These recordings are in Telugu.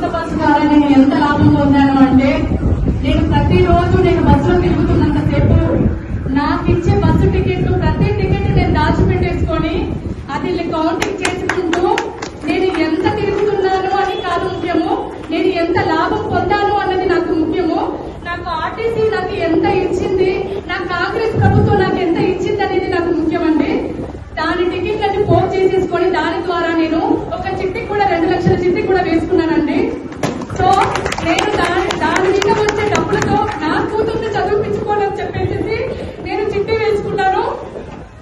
ఉచిత బస్సు ద్వారా నేను ఎంత లాభం పొందాను అంటే, నేను ప్రతిరోజు నేను బస్సులో తిరుగుతున్నంతసేపు నాకు ఇచ్చే బస్సు టికెట్ ప్రతి టికెట్ నేను దాచిపెట్టేసుకొని అది కౌంటింగ్ చేసుకుంటూ నేను ఎంత తిరుగుతున్నాను అని కాదు ముఖ్యము, నేను ఎంత లాభం పొందాను అన్నది నాకు ముఖ్యము. నాకు ఆర్టీసీ నాకు ఎంత ఇచ్చింది, నా కాంగ్రెస్ ప్రభుత్వం నాకు ఎంత ఇచ్చింది అనేది నాకు ముఖ్యమండి. దాని టికెట్లన్నీ పోగు చేసేసుకొని దాని ద్వారా నేను ఒక చిట్టి కూడా 2 లక్షల చిట్టి కూడా వేసుకున్నానండి. సో నేను దాని మీద వచ్చే డబ్బులతో నా కూతుర్ని చదివించుకోవాలని చెప్పేసి నేను చిట్టి వేసుకున్నాను.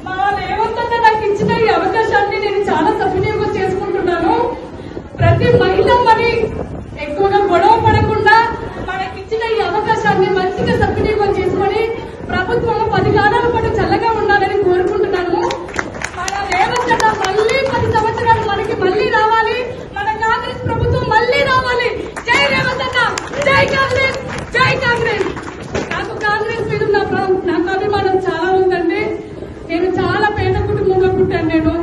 మా రేవంత్ అన్న నాకు ఇచ్చిన ఈ అవకాశాన్ని నేను చాలా సద్వినియోగం చేసుకుంటున్నాను. ప్రతి మహిళ మరి ఎక్కువగా గొడవ పడకుండా మనకిచ్చిన ఈ అవకాశాన్ని మంచిగా సద్వినియోగం చేసుకొని ప్రభుత్వం 10 కాలాల పాటు చల్లగా ఉండాలని కోరుకుంటున్నాను. మన రేవంత్ అన్న మళ్ళీ 10 సంవత్సరాలు మనకి మళ్ళీ రావాలి, మన కాంగ్రెస్ ప్రభుత్వం మళ్ళీ రావాలి. జై రేవంత్ అన్న, జై కాంగ్రెస్, జై కాంగ్రెస్. నాకు కాంగ్రెస్ మీద నాకు అభిమానం చాలా ఉందండి. నేను చాలా పేద కుటుంబంలో పుట్టాను నేను,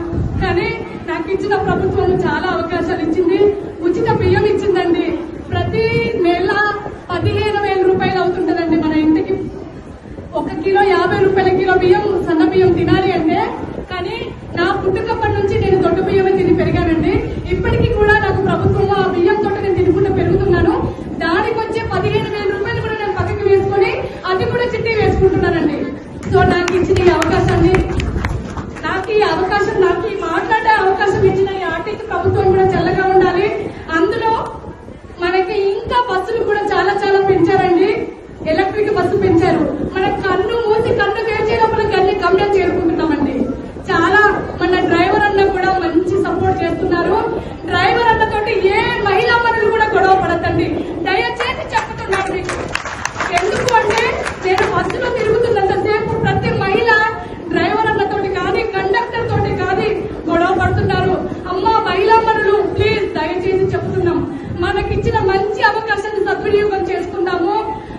కానీ నాకు ఇచ్చిన ప్రభుత్వం చాలా అవకాశాలు ఇచ్చింది. ఉచిత బియ్యం ఇచ్చిందండి. ప్రతి నెల 15,000 రూపాయలు అవుతుంటదండి మన ఇంటికి. 1 కిలో 50 రూపాయల కిలో బియ్యం సన్న బియ్యం తినాలి అంటే, కానీ నా పుట్టుకప్పటి నుంచి నేను దొడ్డు బియ్యమే తిని పెరిగానండి. ఇప్పటికీ కూడా నాకు ప్రభుత్వం ఆ బియ్యం తోట నేను తినుకుంటూ పెరుగుతున్నాను. దానికి వచ్చే 15,000 రూపాయలు కూడా నేను పక్కకి వేసుకొని అది కూడా చిట్టి వేసుకుంటున్నానండి. సో నాకు ఇచ్చిన ఈ అవకాశాన్ని, నాకు ఈ మాట్లాడే అవకాశం ఇచ్చిన ఈ ఆర్టీసీ ప్రభుత్వం కూడా చల్లగా ఉండాలి. అందులో మనకి ఇంకా బస్సులు కూడా చాలా చాలా పెంచారండి. ఎలక్ట్రిక్ బస్సు పెంచారు. మన కన్ను మూసి కన్ను తెరిచే లోపల గమ్యం చేరుకుంటున్నామండి. చాలా మన డ్రైవర్ అన్న కూడా మంచి సపోర్ట్ చేస్తున్నారు. డ్రైవర్ అన్న తోటి ఏ మహిళా మనులు కూడా గొడవ పడతండి, దయచేసి చెప్తున్నాను మీకు. ఎందుకు అంటే నేను బస్సులో తిరుగుతున్నంతసేపు ప్రతి మహిళ డ్రైవర్ అన్న తోటి కానీ కండక్టర్ తోటి కానీ గొడవ పడుతున్నారు. అమ్మా మహిళా మనులు ప్లీజ్ దయచేసి చెప్తున్నాం, మనకిచ్చిన మంచి అవకాశాన్ని సద్వినియోగం చేసుకుందాము.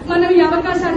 మనం ఈ అవకాశాన్ని